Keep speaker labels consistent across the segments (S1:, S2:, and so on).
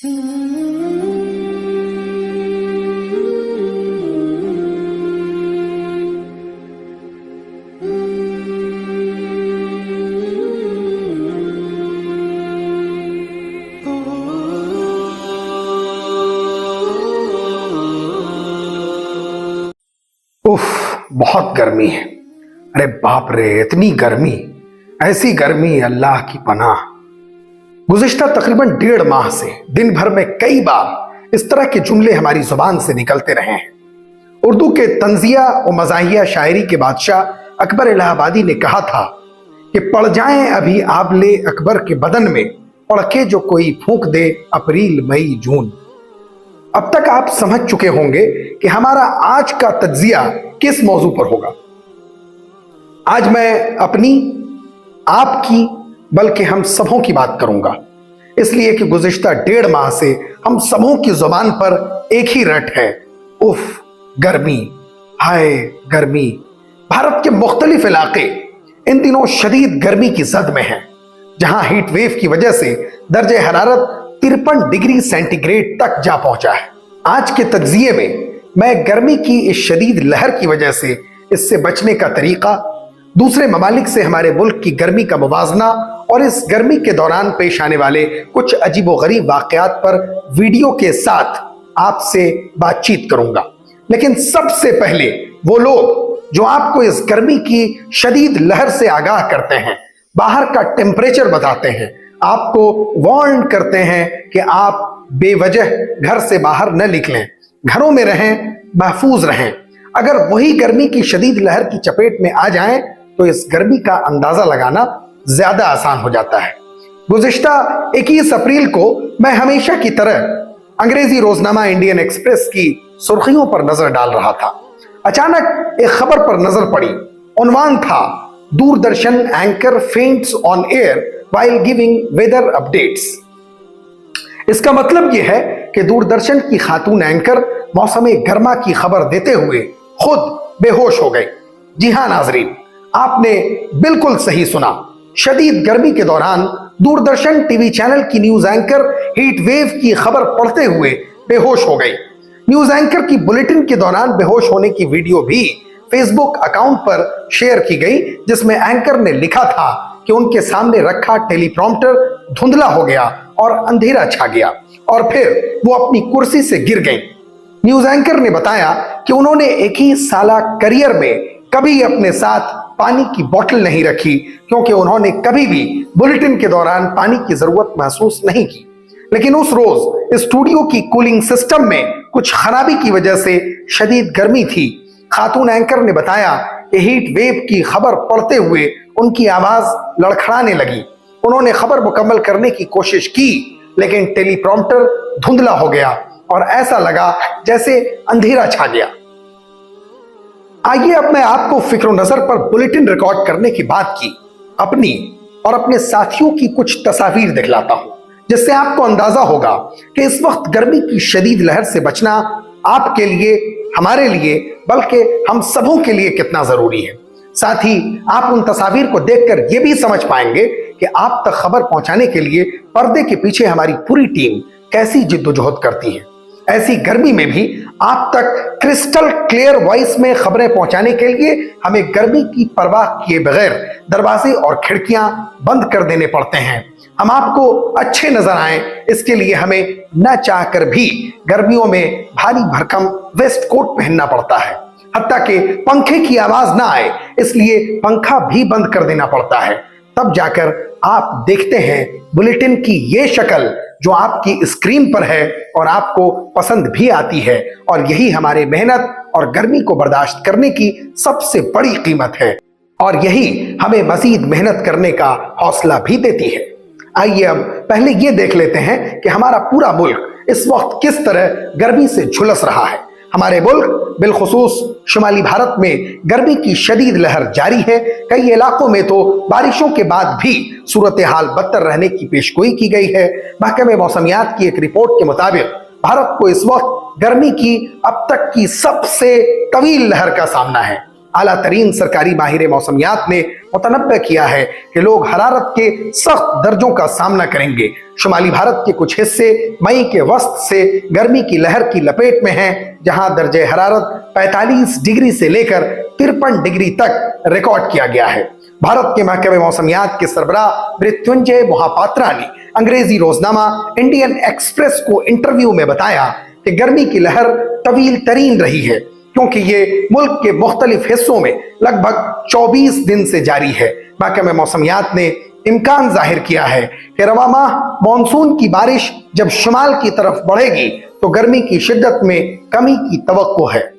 S1: उफ, बहुत गर्मी है। अरे बाप रे, इतनी गर्मी, ऐसी गर्मी, अल्लाह की पनाह। गुज़िश्ता तकरीबन 1.5 माह से दिन भर में कई बार इस तरह के जुमले हमारी जुबान से निकलते रहे हैं। उर्दू के तंजिया और मज़ाहिया शायरी के बादशाह अकबर इलाहाबादी ने कहा था कि पड़ जाएं अभी आबले अकबर के बदन में, पड़ के जो कोई फूंक दे अप्रैल मई जून। अब तक आप समझ चुके होंगे कि हमारा आज का तज्जिया किस मौजू पर होगा। आज मैं अपनी, आपकी, बल्कि हम सबों की बात करूंगा, इसलिए कि गुज़िश्ता 1.5 माह से हम सबों की जुबान पर एक ही रट है, उफ गर्मी, हाय गर्मी। भारत के मुख्तलिफ इलाके इन दिनों शदीद गर्मी की जद में हैं, जहां हीट वेव की वजह से दर्जे हरारत 53 डिग्री सेंटीग्रेड तक जा पहुंचा है। आज के तज्जिये में मैं गर्मी की इस शदीद लहर की वजह से इससे बचने का तरीका, दूसरे ममालिक से हमारे मुल्क की गर्मी का मुवाजना और इस गर्मी के दौरान पेश आने वाले कुछ अजीबोगरीब वाकयात पर वीडियो के साथ आपसे बातचीत करूंगा। लेकिन सबसे पहले वो लोग जो आपको इस गर्मी की शदीद लहर से आगाह करते हैं, बाहर का टेम्परेचर बताते हैं, आपको वार्न करते हैं कि आप बेवजह घर से बाहर न निकलें, घरों में रहें, महफूज रहें। अगर वही गर्मी की शदीद लहर की चपेट में आ जाएं तो इस गर्मी का अंदाजा लगाना ज्यादा आसान हो जाता है। गुज़िश्ता 21 अप्रैल को मैं हमेशा की तरह अंग्रेजी रोजनामा इंडियन एक्सप्रेस की सुर्खियों पर नजर डाल रहा था। अचानक एक खबर पर नजर पड़ी। उन्वान था, Doordarshan anchor faints on air while giving weather updates. इसका मतलब यह है कि दूरदर्शन की खातून एंकर मौसम गर्मा की खबर देते हुए खुद बेहोश हो गई। जी हां नाजरीन, आपने बिल्कुल सही सुना। शदीद गर्मी के दौरान दूरदर्शन टीवी चैनल की न्यूज एंकर हीट वेव की खबर पढ़ते हुए बेहोश हो गई। न्यूज एंकर की बुलेटिन के दौरान बेहोश होने की वीडियो भी फेसबुक अकाउंट पर शेयर की गई, जिसमें एंकर ने लिखा था कि उनके सामने रखा टेलीप्रॉम्प्टर धुंधला हो गया और अंधेरा छा गया और फिर वो अपनी कुर्सी से गिर गई। न्यूज एंकर ने बताया कि उन्होंने 21 साला करियर में कभी अपने साथ पानी की बोतल नहीं रखी, क्योंकि उन्होंने कभी भी बुलेटिन के दौरान पानी की जरूरत महसूस नहीं की। लेकिन उस रोज स्टूडियो की कूलिंग सिस्टम में कुछ खराबी की वजह से शदीद गर्मी थी। खातून एंकर ने बताया कि हीट वेव की खबर पढ़ते हुए उनकी आवाज लड़खड़ाने लगी। उन्होंने खबर मुकम्मल करने की कोशिश की, लेकिन टेलीप्रॉम्प्टर धुंधला हो गया और ऐसा लगा जैसे अंधेरा छा गया। आइए अब मैं आपको फिक्र नजर पर बुलेटिन रिकॉर्ड करने की बात की अपनी और अपने साथियों की कुछ तस्वीर दिखलाता हूं, जिससे आपको अंदाजा होगा कि इस वक्त गर्मी की शदीद लहर से बचना आपके लिए, हमारे लिए, बल्कि हम सबों के लिए कितना जरूरी है। साथ ही आप उन तस्वीर को देखकर यह भी समझ पाएंगे कि आप तक खबर पहुंचाने के लिए पर्दे के पीछे हमारी पूरी टीम कैसी जिद्दोजहद करती है। ऐसी गर्मी में भी आप तक क्रिस्टल क्लियर वॉइस में खबरें पहुंचाने के लिए हमें गर्मी की परवाह किए बगैर दरवाजे और खिड़कियां बंद कर देने पड़ते हैं। हम आपको अच्छे नजर आए, इसके लिए हमें न चाहकर भी गर्मियों में भारी भरकम वेस्ट कोट पहनना पड़ता है। हत्ता कि पंखे की आवाज ना आए, इसलिए पंखा भी बंद कर देना पड़ता है। तब जाकर आप देखते हैं बुलेटिन की ये शक्ल जो आपकी स्क्रीन पर है और आपको पसंद भी आती है, और यही हमारे मेहनत और गर्मी को बर्दाश्त करने की सबसे बड़ी कीमत है, और यही हमें मजीद मेहनत करने का हौसला भी देती है। आइए अब पहले ये देख लेते हैं कि हमारा पूरा मुल्क इस वक्त किस तरह गर्मी से झुलस रहा है। हमारे मुल्क बिलखुसूस शुमाली भारत में गर्मी की शदीद लहर जारी है। कई इलाकों में तो बारिशों के बाद भी सूरत हाल बदतर रहने की पेशगोई की गई है। महकमे मौसमियात की एक रिपोर्ट के मुताबिक भारत को इस वक्त गर्मी की अब तक की सबसे तवील लहर का सामना है। आला तरीन सरकारी माहिर मौसमियात ने मुतनब्बे किया है कि लोग हरारत के सख्त दर्जों का सामना करेंगे। शुमाली भारत के कुछ हिस्से मई के वस्त से गर्मी की लहर की लपेट में हैं, जहां दर्जे हरारत 45 डिग्री से लेकर 53 डिग्री तक रिकॉर्ड किया गया है। भारत के महकमे मौसमियात के सरबराह मृत्युंजय मोहापात्रा ने अंग्रेजी रोजनामा इंडियन एक्सप्रेस को इंटरव्यू में बताया कि गर्मी की लहर तवील तरीन रही है, क्योंकि ये मुल्क के मुख्तलिफ हिस्सों में लगभग 24 दिन से जारी है। महकमे मौसमियात ने इम्कान जाहिर किया है कि रवा माह मानसून की बारिश जब शुमाल की तरफ बढ़ेगी तो गर्मी की शिद्दत में कमी की तवक्को है।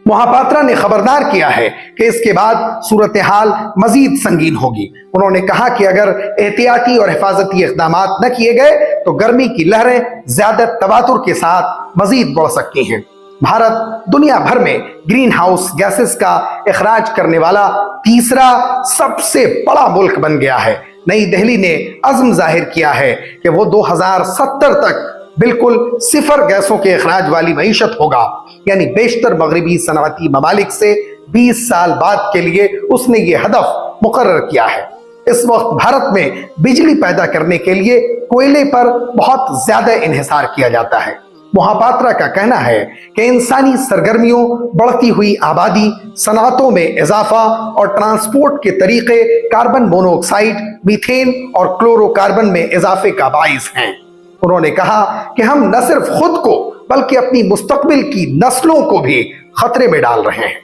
S1: मोहापात्रा ने खबरदार किया है कि इसके बाद सूरत हाल मजीद संगीन होगी। उन्होंने कहा कि अगर एहतियाती और हिफाजती इक़दाम न किए गए तो गर्मी की लहरें ज्यादा तवातुर के साथ मजीद बढ़ सकती हैं। भारत दुनिया भर में ग्रीन हाउस गैसेस का इखराज करने वाला तीसरा सबसे बड़ा मुल्क बन गया है। नई दिल्ली ने अज़्म जाहिर किया है कि वो 2070 तक बिल्कुल सिफर गैसों के इखराज वाली मईशत होगा, यानी बेशतर मगरबी सनअती ममालिक से 20 साल बाद के लिए उसने ये हदफ मुकर्रर किया है। इस वक्त भारत में बिजली पैदा करने के लिए कोयले पर बहुत ज्यादा इन्हिसार किया जाता है। मोहापात्रा का कहना है कि इंसानी सरगर्मियों, बढ़ती हुई आबादी, सनातों में इजाफा और ट्रांसपोर्ट के तरीके कार्बन मोनोऑक्साइड, मीथेन और क्लोरोकार्बन में इजाफे का बाइस हैं। उन्होंने कहा कि हम न सिर्फ खुद को बल्कि अपनी मुस्तकबिल की नस्लों को भी खतरे में डाल रहे हैं।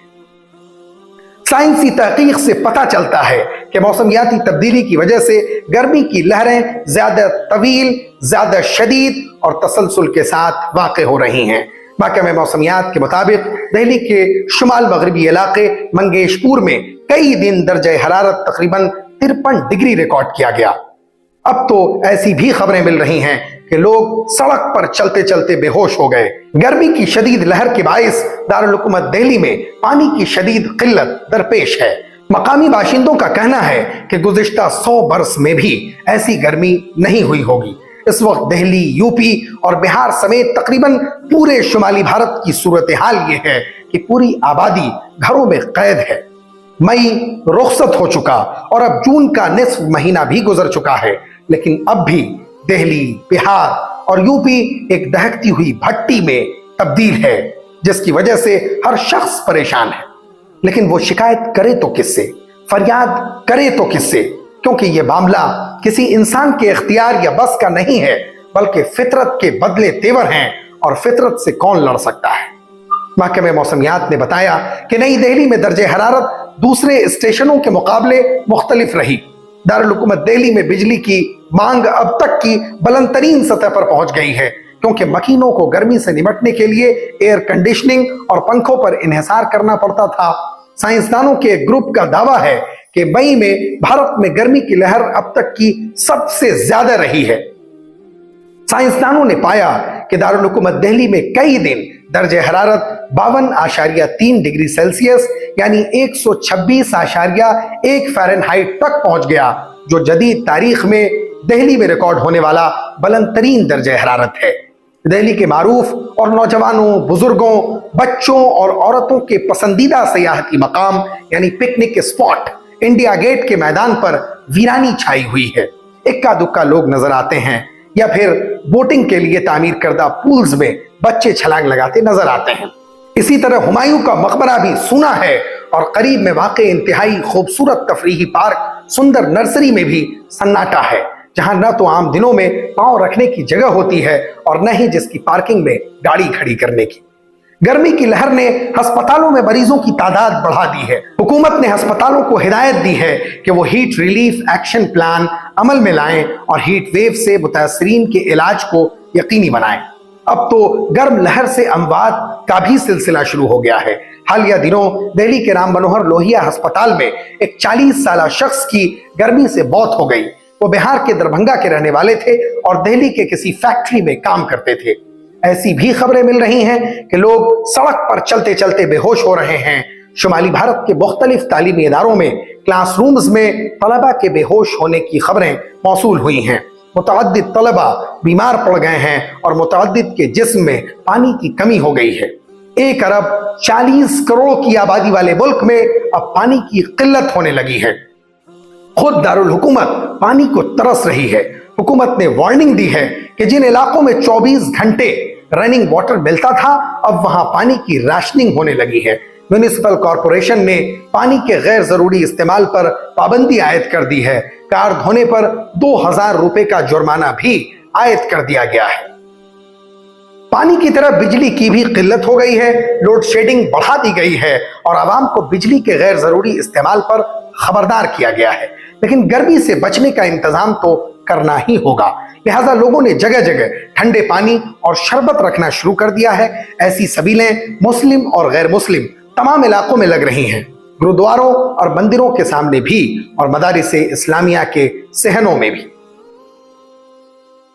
S1: साइंसी तहकीक से पता चलता है कि मौसमियाती तब्दीली की वजह से गर्मी की लहरें ज्यादा तवील, ज्यादा शदीद और तसलसल के साथ वाक़ हो रही हैं। महकमे मौसमियात के मुताबिक दिल्ली के शुमाल मगरबी इलाके मंगेशपुर में कई दिन दर्जे हरारत तकरीबन 53 डिग्री रिकॉर्ड किया गया। अब तो ऐसी भी खबरें मिल रही हैं कि लोग सड़क पर चलते चलते बेहोश हो गए। गर्मी की शदीद लहर के बायस दारुल हुकूमत दिल्ली में पानी की शदीद किल्लत दरपेश है। मकामी बाशिंदों का कहना है कि गुज़िश्ता 100 बरस में भी ऐसी गर्मी नहीं हुई होगी। इस वक्त दिल्ली, यूपी और बिहार समेत तकरीबन पूरे शुमाली भारत की सूरत हाल ये है कि पूरी आबादी घरों में कैद है। मई रुखसत हो चुका और अब जून का निस्फ महीना भी गुजर चुका है, लेकिन अब भी दिल्ली, बिहार और यूपी एक दहकती हुई भट्टी में तब्दील है, जिसकी वजह से हर शख्स परेशान है। लेकिन वो शिकायत करे तो किससे, फरियाद करे तो किससे, क्योंकि ये मामला किसी इंसान के इख्तियार या बस का नहीं है, बल्कि फितरत के बदले तेवर हैं और फितरत से कौन लड़ सकता है। महकमे मौसमियात ने बताया कि नई दिल्ली में दर्जे हरारत दूसरे स्टेशनों के मुकाबले मुख्तलिफ रही। दारुल हुकूमत दिल्ली में बिजली की मांग अब तक की बुलंद तरीन सतह पर पहुंच गई है, क्योंकि मकीनों को गर्मी से निपटने के लिए एयर कंडीशनिंग और पंखों पर इन्हिसार करना पड़ता था। साइंसदानों के एक ग्रुप का दावा है कि मई में भारत में गर्मी की लहर अब तक की सबसे ज्यादा रही है। साइंसदानों ने पाया कि दारुल हुकूमत दिल्ली में कई दिन दर्जे हरारत 52.3 डिग्री सेल्सियस यानी 126.1 फ़ारेनहाइट तक पहुंच गया, जो जदीद तारीख में दिल्ली में रिकॉर्ड होने वाला बुलंद तरीन दर्जे हरारत है। दिल्ली के मारूफ और नौजवानों, बुजुर्गों, बच्चों और औरतों के पसंदीदा सयाहती मकाम यानी पिकनिक स्पॉट इंडिया गेट के मैदान पर वीरानी छाई हुई है। इक्का दुक्का लोग नजर आते हैं या फिर बोटिंग के लिए तामीर करदा पूल्स में बच्चे छलांग लगाते नजर आते हैं। इसी तरह हुमायूं का मकबरा भी सूना है और करीब में वाक़ इंतहाई खूबसूरत तफरीही पार्क सुंदर नर्सरी में भी सन्नाटा है, जहां न तो आम दिनों में पांव रखने की जगह होती है और न ही जिसकी पार्किंग में गाड़ी खड़ी करने की। गर्मी की लहर ने अस्पतालों में मरीजों की तादाद बढ़ा दी है। हुकूमत ने अस्पतालों को हिदायत दी है कि वो हीट रिलीफ एक्शन प्लान अमल में लाएं और हीट वेव से मुतासरीन के इलाज को यकीनी बनाएं। अब तो गर्म लहर से अमवात का भी सिलसिला शुरू हो गया है। हालिया दिनों दिल्ली के राम मनोहर लोहिया अस्पताल में एक 40 साल शख्स की गर्मी से मौत हो गई। वो बिहार के दरभंगा के रहने वाले थे और दिल्ली के किसी फैक्ट्री में काम करते थे। ऐसी भी खबरें मिल रही हैं कि लोग सड़क पर चलते चलते बेहोश हो रहे हैं। शुमाली भारत के मुख्तलिफ तालीमी इदारों में क्लासरूम्स में तलबा के बेहोश होने की खबरें मौसूल हुई हैं। मुतअद्दिद तलबा बीमार पड़ गए हैं और मुतअद्दिद के जिस्म में पानी की कमी हो गई है। 1 अरब 40 करोड़ की आबादी वाले मुल्क में अब पानी की किल्लत होने लगी है। खुद दारुल हुकूमत पानी को तरस रही है। हुकूमत ने वार्निंग दी है कि जिन इलाकों में 24 घंटे रनिंग वाटर मिलता था, अब वहां पानी की राशनिंग होने लगी है। म्युनिसिपल कॉरपोरेशन ने पानी के गैर जरूरी इस्तेमाल पर पाबंदी आयद कर दी है। कार धोने पर 2000 रुपए का जुर्माना भी आयद कर दिया गया है। पानी की तरह बिजली की भी किल्लत हो गई है, लोड शेडिंग बढ़ा दी गई है और आवाम को बिजली के गैर जरूरी इस्तेमाल पर खबरदार किया गया है। लेकिन गर्मी से बचने का इंतजाम तो करना ही होगा, लिहाजा लोगों ने जगह जगह ठंडे पानी और शरबत रखना शुरू कर दिया है। ऐसी सबीलें मुस्लिम और गैर मुस्लिम तमाम इलाकों में लग रही हैं, गुरुद्वारों और मंदिरों के सामने भी और मदारिसे इस्लामिया के सहनों में भी।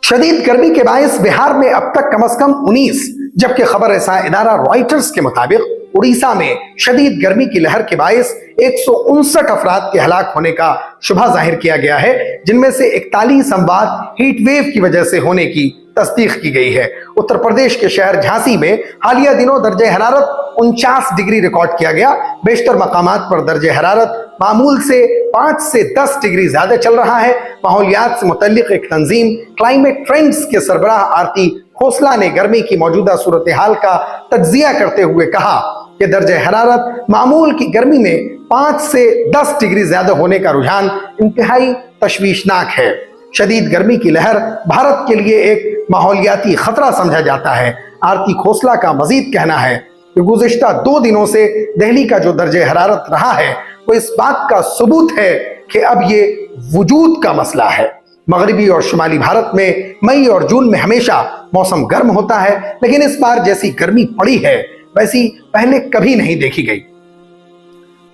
S1: शदीद गर्मी के बायस बिहार में अब तक कम से कम 19, जबकि खबर रसा इदारा रॉयटर्स के मुताबिक उड़ीसा में शदीद गर्मी की लहर के बायस 159 अफराद के हलाक होने का शुबा जाहिर किया गया है, जिनमें से 41 अमवात हीट वेव की वजह से होने की तस्दीक की गई है। उत्तर प्रदेश के शहर झांसी में हालिया दिनों दर्जे हरारत 49 डिग्री रिकॉर्ड किया गया। बेशतर मकामात पर दर्जे हरारत मामूल से 5 से 10 डिग्री ज्यादा चल रहा है। माहौलियात से मुतल्लिक एक तंजीम क्लाइमेट ट्रेंड्स के सरबराह आरती खोसला ने गर्मी की मौजूदा सूरत हाल का तज्जिया करते हुए कहा कि दर्जे हरारत मामूल की गर्मी में 5 से 10 डिग्री ज्यादा होने का रुझान इंतहाई तशवीशनाक है। शदीद गर्मी की लहर भारत के लिए एक माहौलियाती खतरा समझा जाता है। आरती खोसला का मजीद कहना है कि गुज़िश्ता 2 दिनों से दिल्ली का जो दर्जे हरारत रहा है वो इस बात का सबूत है कि अब ये वजूद का मसला है। मगरबी और शुमाली भारत में मई और जून में हमेशा मौसम गर्म होता है, लेकिन इस बार जैसी गर्मी पड़ी है वैसी पहले कभी नहीं देखी गई।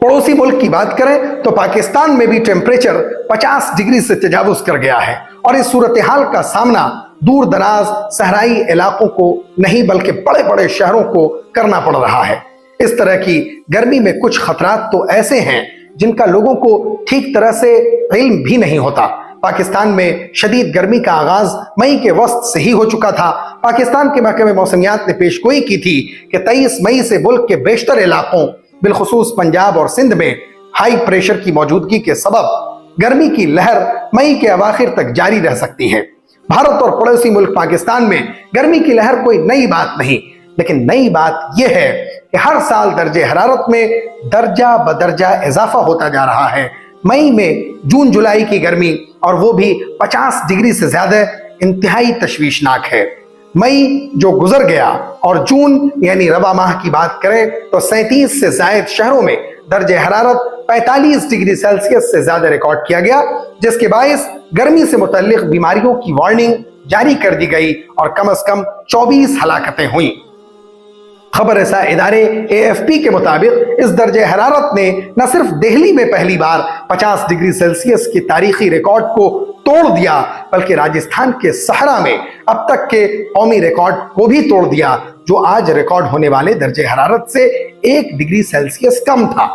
S1: पड़ोसी मुल्क की बात करें तो पाकिस्तान में भी टेम्परेचर 50 डिग्री से तजावुज कर गया है और इस सूरत हाल का सामना दूर दराज सहराई इलाकों को नहीं बल्कि बड़े बड़े शहरों को करना पड़ रहा है। इस तरह की गर्मी में कुछ खतरात तो ऐसे हैं जिनका लोगों को ठीक तरह से इल्म भी नहीं होता। पाकिस्तान में शदीद गर्मी का आगाज मई के वस्त से ही हो चुका था। पाकिस्तान के महकमे मौसमियात ने पेशगोई की थी कि 23 मई से मुल्क के बेशतर इलाकों बिलखुसूस पंजाब और सिंध में हाई प्रेशर की मौजूदगी के सबब गर्मी की लहर मई के अवाखिर तक जारी रह सकती है। भारत और पड़ोसी मुल्क पाकिस्तान में गर्मी की लहर कोई नई बात नहीं, लेकिन नई बात यह है कि हर साल दर्जे हरारत में दर्जा बदर्जा इजाफा होता जा रहा है। मई में जून जुलाई की गर्मी और वो भी 50 डिग्री से ज्यादा इंतहाई तशवीशनाक है। मई जो गुजर गया और जून यानी रबा माह की बात करें तो 37 से जायद शहरों में दर्जे हरारत 45 डिग्री सेल्सियस से ज्यादा रिकॉर्ड किया गया, जिसके बायस गर्मी से मुतल्लिक बीमारियों की वार्निंग जारी कर दी गई और कम से कम 24 हलाकतें हुई। खबर रसा इदारे AFP के मुताबिक इस दर्जे हरारत ने न सिर्फ दिल्ली में पहली बार 50 डिग्री सेल्सियस की तारीखी रिकॉर्ड को तोड़ दिया, बल्कि राजस्थान के सहरा में अब तक के कौमी रिकॉर्ड को भी तोड़ दिया, जो आज रिकॉर्ड होने वाले दर्जे हरारत से 1 डिग्री सेल्सियस कम था।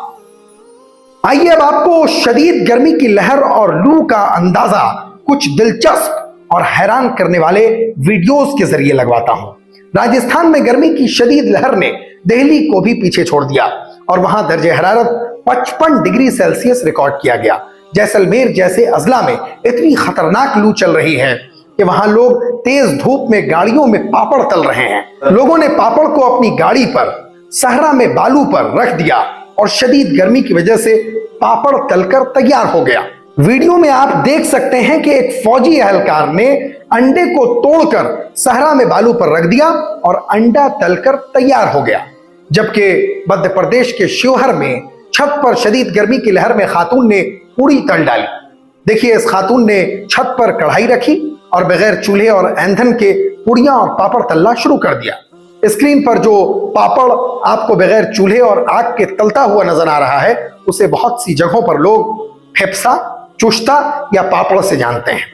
S1: आइए अब आपको शदीद गर्मी की लहर और लू का अंदाजा कुछ दिलचस्प और हैरान करने वाले वीडियोस के जरिए लगवाता हूं। राजस्थान में गर्मी की शदीद लहर ने दिल्ली को भी पीछे छोड़ दिया और वहां दर्जे हरारत 55 डिग्री सेल्सियस रिकॉर्ड किया गया। जैसलमेर जैसे अजला में इतनी खतरनाक लू चल रही है कि वहां लोग तेज धूप में गाड़ियों में पापड़ तल रहे हैं। लोगों ने पापड़ को अपनी गाड़ी पर सहरा में बालू पर रख दिया और शदीद गर्मी की वजह से पापड़ तलकर तैयार हो गया। वीडियो में आप देख सकते हैं कि एक फौजी एहलकार ने अंडे को तोड़कर सहरा में बालू पर रख दिया और अंडा तलकर तैयार हो गया। जबकि मध्य प्रदेश के शिवहर में छत पर शदीद गर्मी की लहर में खातून ने पूड़ी तल डाली। देखिए, इस खातून ने छत पर कढ़ाई रखी और बगैर चूल्हे और ईंधन के पूड़ियां और पापड़ तलना शुरू कर दिया। स्क्रीन पर जो पापड़ आपको बगैर चूल्हे और आग के तलता हुआ नजर आ रहा है, उसे बहुत सी जगहों पर लोग फेफसा, चुश्ता या पापड़ से जानते हैं।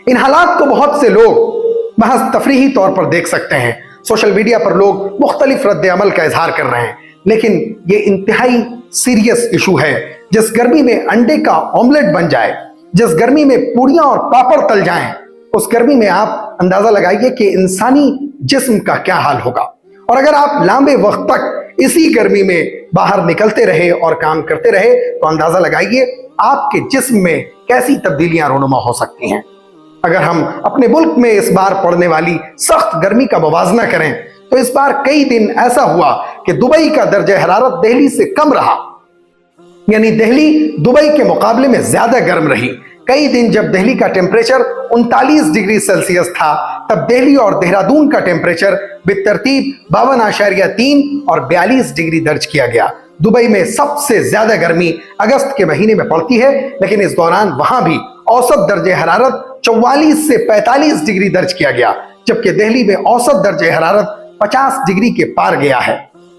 S1: इन हालात को बहुत से लोग महज तफरीही तौर पर देख सकते हैं। सोशल मीडिया पर लोग मुख्तलिफ रद्द अमल का इजहार कर रहे हैं, लेकिन ये इंतहाई सीरियस इशू है। जिस गर्मी में अंडे का ऑमलेट बन जाए, जिस गर्मी में पूड़ियां और पापड़ तल जाएं, उस गर्मी में आप अंदाजा लगाइए कि इंसानी जिस्म का क्या हाल होगा। और अगर आप लंबे वक्त तक इसी गर्मी में बाहर निकलते रहे और काम करते रहे तो अंदाजा लगाइए आपके जिस्म में कैसी तब्दीलियां रूनुमा हो सकती हैं। अगर हम अपने मुल्क में इस बार पड़ने वाली सख्त गर्मी का मुवाजना करें तो इस बार कई दिन ऐसा हुआ कि दुबई का दर्जा हरारत दिल्ली से कम रहा, यानी दिल्ली दुबई के मुकाबले में ज्यादा गर्म रही। कई दिन जब दिल्ली का टेम्परेचर 39 डिग्री सेल्सियस था तब दिल्ली और देहरादून का टेम्परेचर बितरतीब 52.3 और 42 डिग्री दर्ज किया गया। दुबई में सबसे ज्यादा गर्मी अगस्त के महीने में पड़ती है, लेकिन इस दौरान वहां भी औसत दर्जे हरारत 44 से 45 डिग्री दर्ज किया गया, जबकि दिल्ली में औसत दर्जे हरारत 50 डिग्री के पार गया है।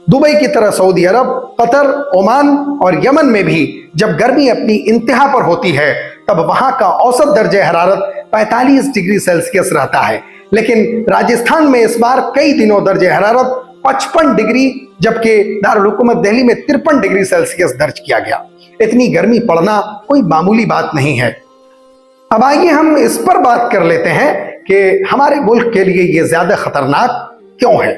S1: दुबई की तरह सऊदी अरब, कतर, ओमान और यमन में भी जब गर्मी अपनी इंतहा पर होती है तब वहां का औसत दर्जे हरारत 45 डिग्री सेल्सियस रहता है, लेकिन राजस्थान में इस बार कई दिनों दर्जे हरारत 55 डिग्री जबकि दारुल हुकूमत दिल्ली में 53 डिग्री सेल्सियस दर्ज किया गया। इतनी गर्मी पड़ना कोई मामूली बात नहीं है। अब आइए हम इस पर बात कर लेते हैं कि हमारे मुल्क के लिए ये ज्यादा खतरनाक क्यों है।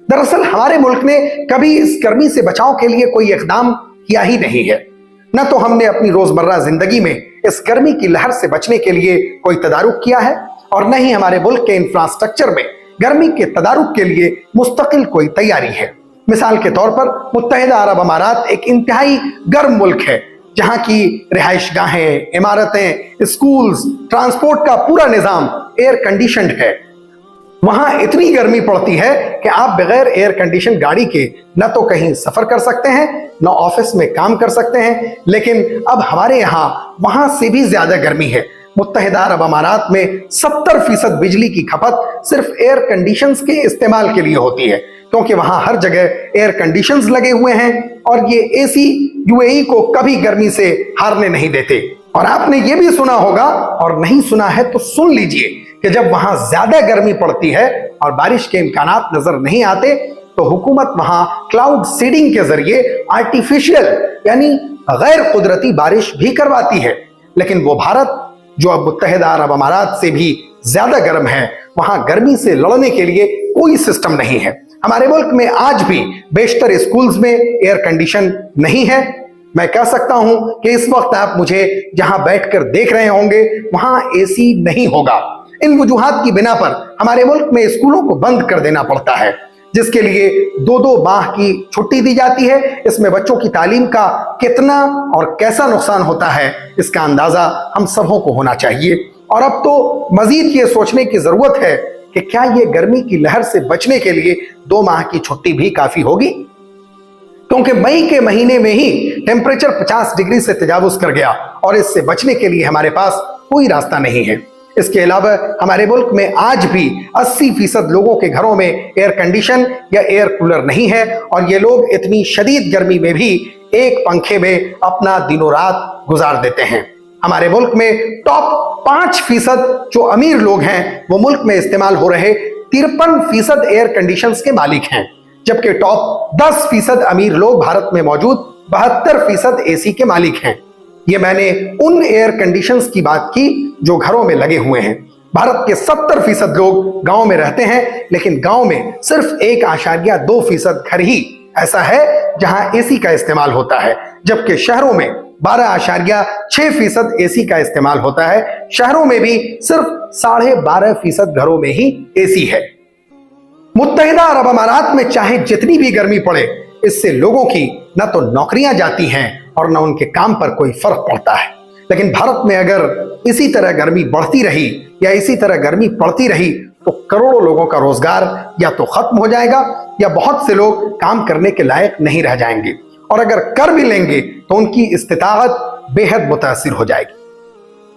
S1: दरअसल हमारे मुल्क ने कभी इस गर्मी से बचाव के लिए कोई इकदाम किया ही नहीं है। न तो हमने अपनी रोजमर्रा जिंदगी में इस गर्मी की लहर से बचने के लिए कोई तदारुक किया है और न ही हमारे मुल्क के इंफ्रास्ट्रक्चर में गर्मी के तदारुक के लिए मुस्तकिल कोई तैयारी है। मिसाल के तौर पर मुत्तहिदा अरब अमारात एक इंतहाई गर्म मुल्क है, जहां की रिहाइश गाहें, इमारतें, स्कूल्स, ट्रांसपोर्ट का पूरा निजाम एयर कंडीशनड है। वहां इतनी गर्मी पड़ती है कि आप बगैर एयर कंडीशन गाड़ी के न तो कहीं सफर कर सकते हैं न ऑफिस में काम कर सकते हैं। लेकिन अब हमारे यहाँ वहां से भी ज्यादा गर्मी है। मुत्तहिदा अरब अमारात में 70% बिजली की खपत सिर्फ एयर कंडीशंस के इस्तेमाल के लिए होती है, क्योंकि वहां हर जगह एयर कंडीशंस लगे हुए हैं और ये एसी यूएई को कभी गर्मी से हारने नहीं देते। और आपने ये भी सुना होगा, और नहीं सुना है तो सुन लीजिए, कि जब वहां ज्यादा गर्मी पड़ती है और बारिश के इम्कानात नजर नहीं आते तो हुकूमत वहां क्लाउड सीडिंग के जरिए आर्टिफिशियल यानी गैर कुदरती बारिश भी करवाती है। लेकिन वो भारत जो अब मुत्तहिदा अरब अमारात से भी ज्यादा गर्म है, वहां गर्मी से लड़ने के लिए कोई सिस्टम नहीं है। हमारे मुल्क में आज भी बेशतर स्कूल्स में एयर कंडीशन नहीं है। मैं कह सकता हूं कि इस वक्त आप मुझे जहां बैठकर देख रहे होंगे वहां एसी नहीं होगा। इन वजूहात की बिना पर हमारे मुल्क में स्कूलों को बंद कर देना पड़ता है, जिसके लिए 2-2 माह की छुट्टी दी जाती है। इसमें बच्चों की तालीम का कितना और कैसा नुकसान होता है इसका अंदाजा हम सबों को होना चाहिए। और अब तो मजीद ये सोचने की जरूरत है कि क्या ये गर्मी की लहर से बचने के लिए 2 माह की छुट्टी भी काफी होगी, क्योंकि मई के महीने में ही टेम्परेचर 50 डिग्री से तजावुज कर गया और इससे बचने के लिए हमारे पास कोई रास्ता नहीं है। इसके अलावा हमारे मुल्क में आज भी 80% लोगों के घरों में एयर कंडीशन या एयर कूलर नहीं है और ये लोग इतनी शदीद गर्मी में भी एक पंखे में अपना दिनों रात गुजार देते हैं। हमारे मुल्क में टॉप 5% जो अमीर लोग हैं वो मुल्क में इस्तेमाल हो रहे 53% एयर कंडीशंस के मालिक हैं, जबकि टॉप 10% अमीर लोग भारत में मौजूद 72% एसी के मालिक हैं। ये मैंने उन एयर कंडीशंस की बात की जो घरों में लगे हुए हैं। भारत के 70% लोग गांव में रहते हैं, लेकिन गांव में सिर्फ 1.2% घर ही ऐसा है जहां एसी का इस्तेमाल होता है, जबकि शहरों में 12.6% एसी का इस्तेमाल होता है। शहरों में भी सिर्फ 12.5% घरों में ही एसी है। मुत्तहिदा अरब अमारात में चाहे जितनी भी गर्मी पड़े, इससे लोगों की न तो नौकरियां जाती हैं और न उनके काम पर कोई फर्क पड़ता है। लेकिन भारत में अगर इसी तरह गर्मी बढ़ती रही या इसी तरह गर्मी पड़ती रही तो करोड़ों लोगों का रोजगार या तो खत्म हो जाएगा या बहुत से लोग काम करने के लायक नहीं रह जाएंगे, और अगर कर भी लेंगे तो उनकी इस्तिताअत बेहद मुतासिर हो जाएगी।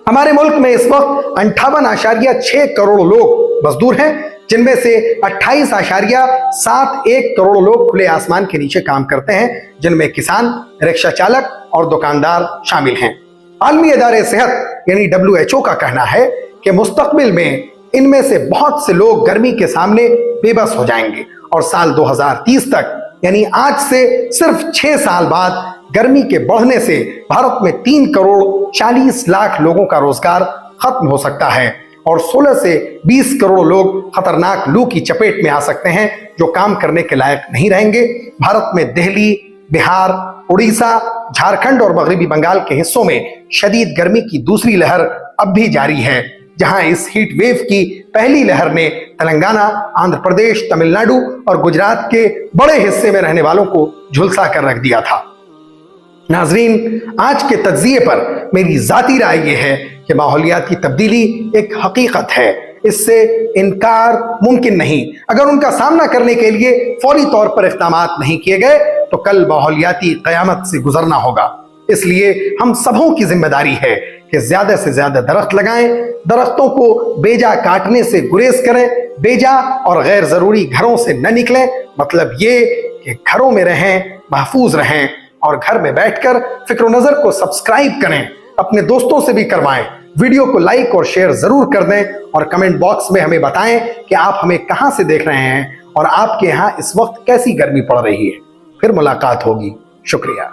S1: हमारे मुल्क में इस वक्त 58.6 करोड़ लोग मजदूर हैं, जिनमें से 28.71 करोड़ लोग खुले आसमान के नीचे काम करते हैं, जिनमें किसान, रिक्शा चालक और दुकानदार शामिल हैं। आलमी इदारे सेहत यानी WHO का कहना है कि मुस्तकबिल में इनमें से बहुत से लोग गर्मी के सामने बेबस हो जाएंगे और साल 2030 तक यानी आज से सिर्फ 6 साल बाद गर्मी के बढ़ने से भारत में 3 करोड़ 40 लाख लोगों का रोजगार खत्म हो सकता है اور 16 سے 20 करोड़ लोग खतरनाक लू की चपेट में आ सकते हैं जो काम करने के लायक नहीं रहेंगे। भारत में दिल्ली, बिहार, उड़ीसा, झारखंड और मगरबी बंगाल के हिस्सों में शदीद गर्मी की दूसरी लहर अब भी जारी है, जहां इस हीट वेव की पहली लहर ने तेलंगाना, आंध्र प्रदेश, तमिलनाडु और गुजरात के बड़े हिस्से में रहने वालों को झुलसा कर रख दिया था। नाजरीन, आज के तज्जिए पर मेरी जाती राय यह है कि माहौलियाती तब्दीली एक हकीकत है, इससे इनकार मुमकिन नहीं। अगर उनका सामना करने के लिए फौरी तौर पर इक़दामात नहीं किए गए तो कल माहौलियाती क़यामत से गुजरना होगा। इसलिए हम सबों की जिम्मेदारी है कि ज्यादा से ज्यादा दरख्त लगाएं, दरख्तों को बेजा काटने से गुरेज करें, बेजा और गैर जरूरी घरों से न निकलें। मतलब ये कि घरों में रहें, महफूज रहें और घर में बैठकर फिक्र नजर को सब्सक्राइब करें, अपने दोस्तों से भी करवाएं, वीडियो को लाइक और शेयर जरूर कर दें और कमेंट बॉक्स में हमें बताएं कि आप हमें कहां से देख रहे हैं और आपके यहां इस वक्त कैसी गर्मी पड़ रही है। फिर मुलाकात होगी। शुक्रिया।